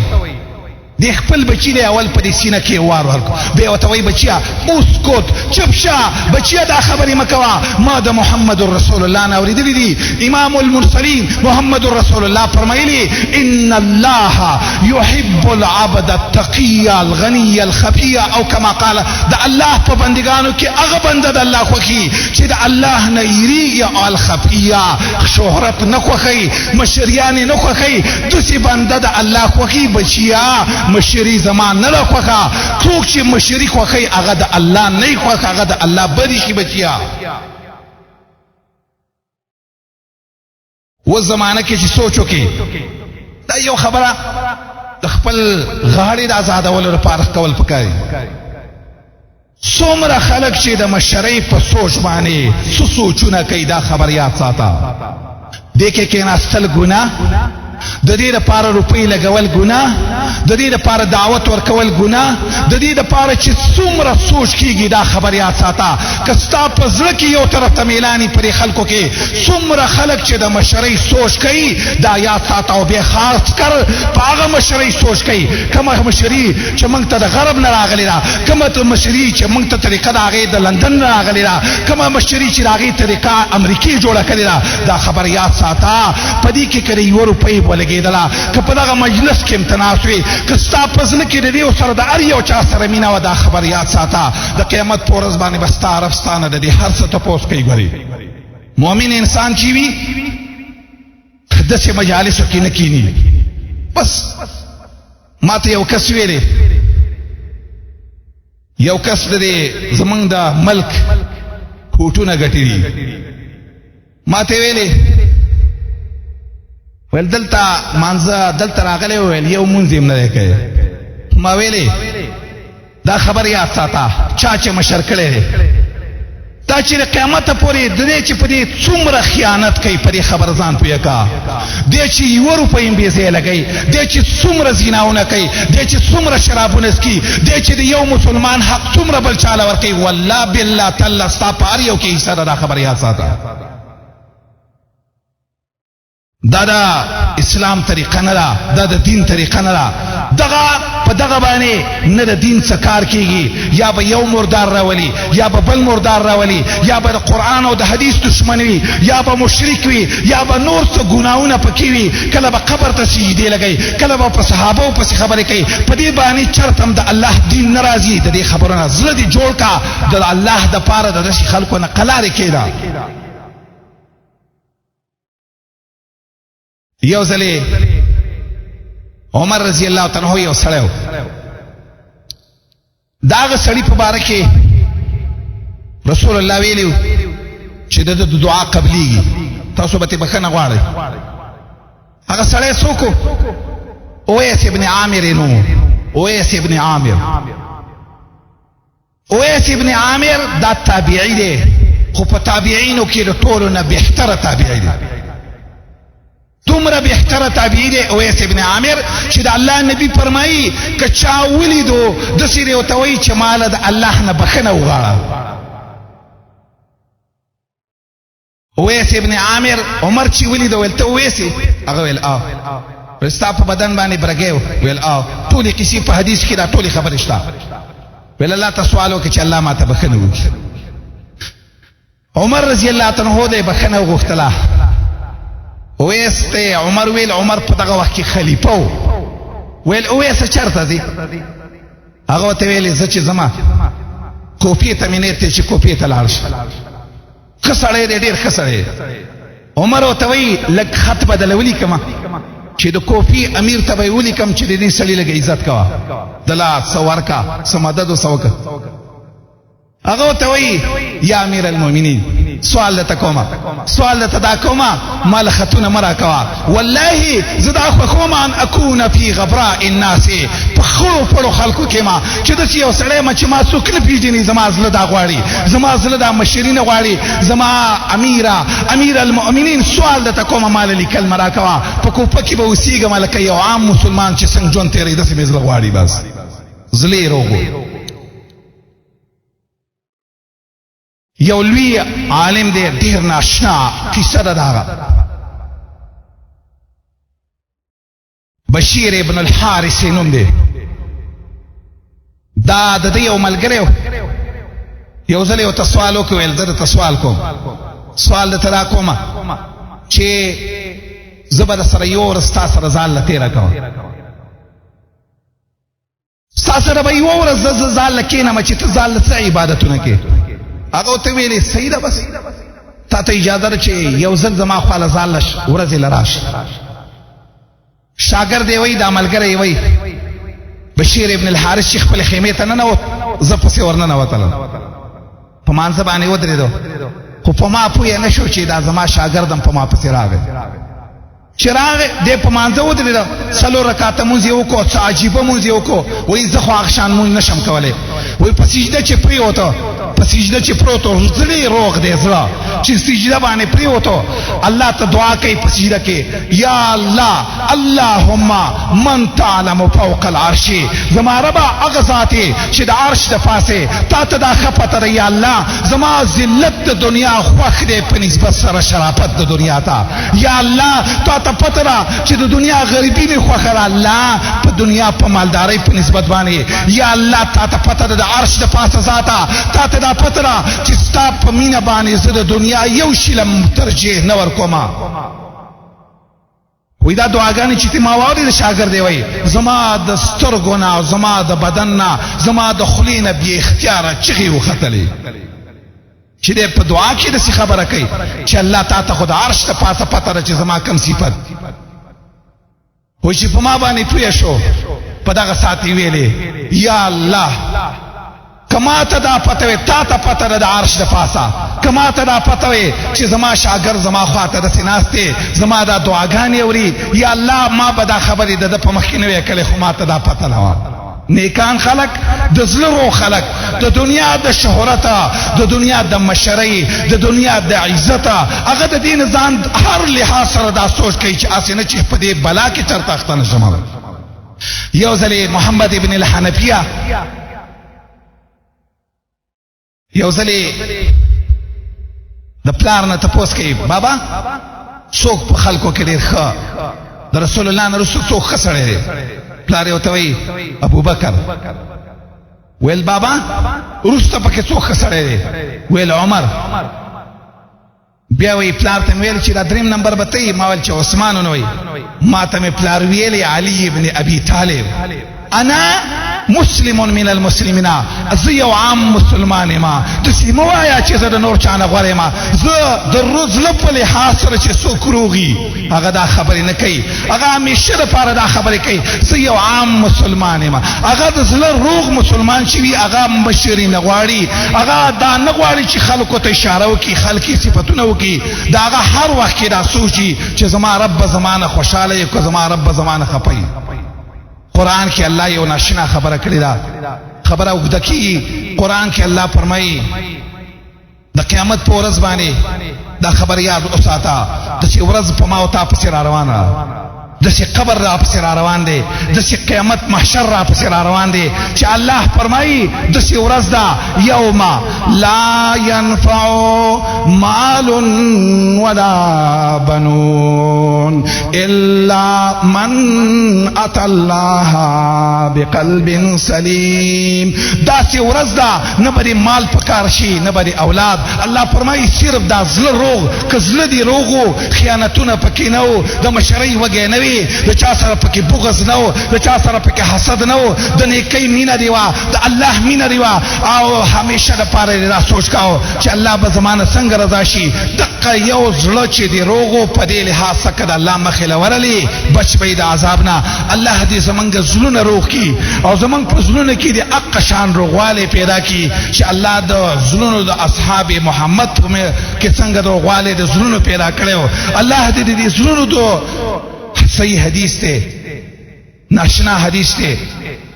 دی خپل بچی دی اول په دې سینه کې وار ورکړو، بیا ورته وایي بچیا اسکت چپ شه، بچیا دا خبرې مه کوه، ما د محمد رسول الله نه اورېدلي دي. امام المرسلین محمد رسول الله فرمایلي ان الله يحب العبد التقي الغني الخفي، او کما قال د الله په بندګانو کې هغه بنده د الله خوښي چې د الله نه یریږي او الخفیه شهرت نه خوښوي، مشریان نه خوښوي، داسې بنده د الله خوښي. بچیا مشری زمان نه ده خوښه، څوک چې مشری خوښوي هغه د الله نه خوښه، هغه د الله بدي شي. بچیا و زمانه کې چې سوچ وکړي دا یو خبره د خپل غاړې د آزادولو لپاره کول پکاري څومره خلک چې د مشرۍ په سوچ باندې څه سوچونه کوي دا خبر یاد ساته دې کې کېناستل ګناه د دې لپاره روپۍ لګول ګناه د دې لپاره دعوت ورکول ګناه د دې لپاره چې څومره سوچ کیږي دا خبر یاد ساته که ستا په زړه کې یو طرف ته میلانی پرې خلکو کې څومره خلک چې د مشرۍ سوچ کوي دا یاد ساته او بیا خاص کر په هغه مشرۍ سوچ کوي کومه مشري چې موږ ته د غرب نه راغلې ده کومه مشري چې موږ ته طریقه د هغې د لندن نه راغلې ده کومه مشري چې د هغې طریقه امریکې جوړه کړې ده دا خبر یاد ساته په دې کې که د یوه روپۍ ولګېدله که په دغه مجلس کې امتناس وي که ستا په زړه کې د دې سره د هر یو چا سره مینه وه دا خبر یاد ساته د قیامت په ورځ باندې به ستا رب ستا نه د دې هر څه تپوس کوي ګورې مؤمن انسان چې وي داسې مجالسو کې نه کیني بس ما ته یو کس ویلې یو کس د دې زمونږ د ملک هوټونه ګټي دي ما ته ویلې ویل دلته مانځه دلته راغلی ویل یو مونځ یې نه دی کوی ما ویلې دا خبر یاد ساته چا چې مشر کړی دی دا چې د قیامته پورې د دې چې په دې څومره خیانت کوي په دې خبر ځان پوهه کا دی چې یوه روپۍ هم بې ځایه لګوي دی چې څومره زیناونه کوي دی چې څومره شرابونه څکي دی چې د یو مسلمان حق څومره بل چاله ورکوي والله بالله تالله ستا په هر یو کې حصه ده دا خبر یاد ساته دا د اسلام طریقه نه ده دا د دین طریقه نه ده دغه په دغه باندې نه د دین څه کار کیږي یا به یو مردار راولي یا به بل مردار راولي یا به د قرآن او د حدیث دشمن وي یا به مشرک وي یا به نور څه ګناهونه پکې وي کله به قبر ته سجدې لګوي کله به په صحابو پسې خبرې کوي په دې باندې چرته هم د الله دین نه راځي د دې خبرو نه زړه دې جوړ کا د الله دپاره د داسې خلکو نه قلارې کېده یو ځلې عمر رضی الله تعالی عنہ یو سړی و د هغه سړي په باره کې رسول الله ویلي چې د دعا قبلیږي تاسو به ترې بښنه غواړئ هغه سړی څوک و اویس ابن عامر نو اویس ابن عامر اویس ابن عامر دا تابعی دی خو په تابعینو کې د ټولو نه بهتره تابعی دی دومره بهتره تابعی دی اویس ابن عامر چې د الله نبی فرمایي که چا ولیدو داسې دی ورته وایي چې ماله د الله نه بښنه وغواړه اویس ابن عامر عمر چې ولیدو ویل ته اویس یې هغه ویل ویل ستا په بدن باندې برګی ویل ټولې کیسې په حدیث کې دا ټولې خبرې شته ویل الله ته سوال وکړه چې الله ماته بښنه وکړي عمر رضی الله تعالی عنہ دی بښنه وغوښتله اویس ته عمر ویل عمر په دغه وخت کې خلیفه و ویل اویس چېرته ځي هغه ورته ویلې زه چې ځمه کوفې ته مې نیت دی چې کوفې ته لاړ شي ښه سړی دی ډېر ښه سړی عمر ورته وایي لږ خط بدله ولیکمه چې د کوفې امیر ته به یې ولیکم چې د دې سړي لږ عزت کوه دله څه ورکه څه مدد ورسه وکړه هغه ورته وایي یا امیر المؤمنین سوال دته کومه سوال دته دا کومه مال خطونه مرا کوا والله زدا خوم ان اكون في غبراء الناس فخروا فلو خلقو کما چې د یو سړی ما چې ما څوک نه پیژني زما زله دا غواړي زما زله دا مشرین غواړي زما امیر المؤمنین سوال دته کومه مال لیکل مرا کوا په کوپه کې به وسیګه ملک یو عام مسلمان چې څنګه جون تیرې داسې مې زله غواړي بس زلی روغو یو لوی عالم دی ډیر ناشنا کیسه ده دغه بشیر ابن الحارث نوم دی دا د دې یو ملګری یو ځل یو سوال وکړ ویل زه درته سوال کوم سوال درته را کومه چې زه به درسره یو ورځ ستا سره ځان له تېره کوم ستا سره به یوه ورځ زه ځان له کښېنم چې ته ځان له څه عبادتونه کوې هغه ورته ویلې صحیح ده بس تا ته اجازه ده چې یو ځل زما خواله ځان له ورځې له راشي شاګرد یې وایي دا ملګری یې وایي بشیر ابن الحارث چې خپلې خیمې ته ننوت زه پسې ورننوتلم په مانځه باندې ودرېدو خو په ما پوه نه شو چې دا زما شاګرد هم په ما پسې راغی چې راغی دی په مانځه ودرېده 4 رکعاته مونځ یې وکړو څه عجیبه مونځ یې وکړو وایي زه خو هغه شان مونځ نشم کولی وایي په سجده چې پرېوته په سجده چې پروت و زړه یې روغ دی زړه چې سجده باندې پرېوتو الله ته دعا کوي په سجده کې یا الله اللهم من تعلم فوق العرش زما ربا هغه ذات چې د عرش د پاسه تا ته دا ښه پته ده یا الله زما ذلت د دنیا خوښ دی په نسبت سره شرافت د دنیا ته یا الله تا ته پته ده چې د دنیا غریبي مې خوښه ده الله په دنیا په مالدارۍ په نسبت باندې یا الله تا ته پته ده د عرش د پاسه ذاته تا ته دا پته ده چې ستا په مینه باندې زه د دنیا یو شیلم ترجیح نه ورکومه وی دا دعاګانې چې تی ما واورېده شاګرد دی وایي زما د سترګو نه او زما د بدن نه زما د خولې نه بې اختیاره چغې وختلې چې دی په دعا کې داسې خبره کوي چې الله تا ته خو د عرش د پاسه پته ده چې زما کم صفت وایي چې په ما باندې تویه شو په دغه ساعت یې ویلې یا الله کما ته دا پته وي تا ته پته ده د عرش د پاسه کما ته دا پته وي چې زما شاګرد زما خواته داسې ناست دی زما دا دعاګانې اوري یا الله ما به دا خبرې د ده په مخکې نه وی کړې خو ما ته دا پته نه وه نیکان خلق د زړه روغ خلق د دنیا د شهرت د دنیا د مشرۍ د دنیا د عزت هغه د دې نه ځان هر لحاظ سره دا سوچ کوي چې هسې نه چې په دې بلا کې چرته اخته نه شم یو ځلې محمد ابن الحنفیه یو ځلې د پلار نه تپوس کوي بابا څوک په خلکو کې ډېر ښه د رسول الله نه وروسته څوک ښه سړی دی پلار یې ورته وایي ابوبکر ویل بابا وروسته پکې څوک ښه سړی دی ویل عمر بیا وایي پلار ته مې ویل چې دا 3 نمبر به ته یې ما ویل چې عثمان ونه وایي ما ته مې پلار ویلی علي ابن ابي طالب انا مسلم من المسلمین زه یو عام مسلمان یم داسې مه وایه چې زه د نور چا نه غوره یم زه د زړه په لحاظ سره چې څوک روغي هغه دا خبرې نه کوي هغه همیشه دپاره دا خبرې کوي زه یو عام مسلمان یم هغه د زړه روغ مسلمان چې وي هغه مشري نه غواړي هغه دا نه غواړي چې خلکو ته اشاره وکړي خلقي صفتونه وکړي د هغه هر وخت کې دا سوچي چې زما رب به زما نه خوشحاله وي که زما رب به زما نه خفه وي قرآن کې الله یو ناشنا خبره کړې ده خبره اوږده کېږي قرآن کې الله فرمایي د قیامت په ورځ باندې دا خبره یاد وساته داسې ورځ په ما او تا پسې را روانه داسې قبر را پسې را روان دی داسې قیامت محشر را پسې را روان دی چې الله فرمایي داسې ورځ ده یوم لا ینفع مال ولا بنون الا من اتى الله بقلب سلیم داسې ورځ ده نه به مال پکار شي نه به اولاد الله فرمایي صرف دا زړه روغ که زړه دې روغ و خیانتونه پکې نه و د مشرۍ وږی نه وي د چا سره پکې بغض نه و د چا سره پکې حسد نه و د نیکۍ مینه دی وه د الله مینه دی وه او همیشه دپاره یې دا سوچ کاو چې الله به زما نه څنګه رضا شي دقه یو زړه چې دی روغ و په دې لحاظ څه که د الله مخې له ورلې بچ به یې د عذاب نه الله دې زمونږ زړونه روغ کړي او زمونږ په زړونو کې د حق شان روغوالی پیدا کړي چې الله د زړونو د اصحاب محمد کې څنګه د روغوالی د زړونو پیدا کړی و الله دې د دې زړونو د صحیح حدیث ته ناشنا حدیث ته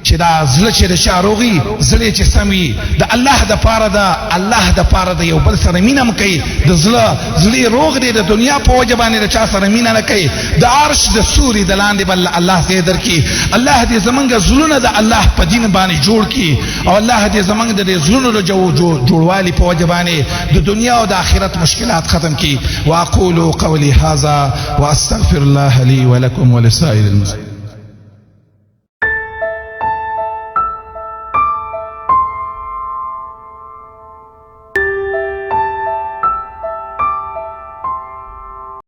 چې دا زړه چې د چا روغي زړه چې سم وي د الله دپاره ده الله دپاره د یو بل سره مینه م کوي د زړه روغ دی د دنیا په وجه باندې د چا سره مینه نه کوي د عرش د سوري د لاندې بل الله ځای درکړي الله دې زمونږ زړونه د الله په دین باندې جوړ کړي او الله دې زمونږ د زړونو د جوړوالي په وجه باندې د دنیا او د آخرت مشکلات ختم کړي واقول قولي هذا واستغفر الله لي ولكم ولسائر المسلمين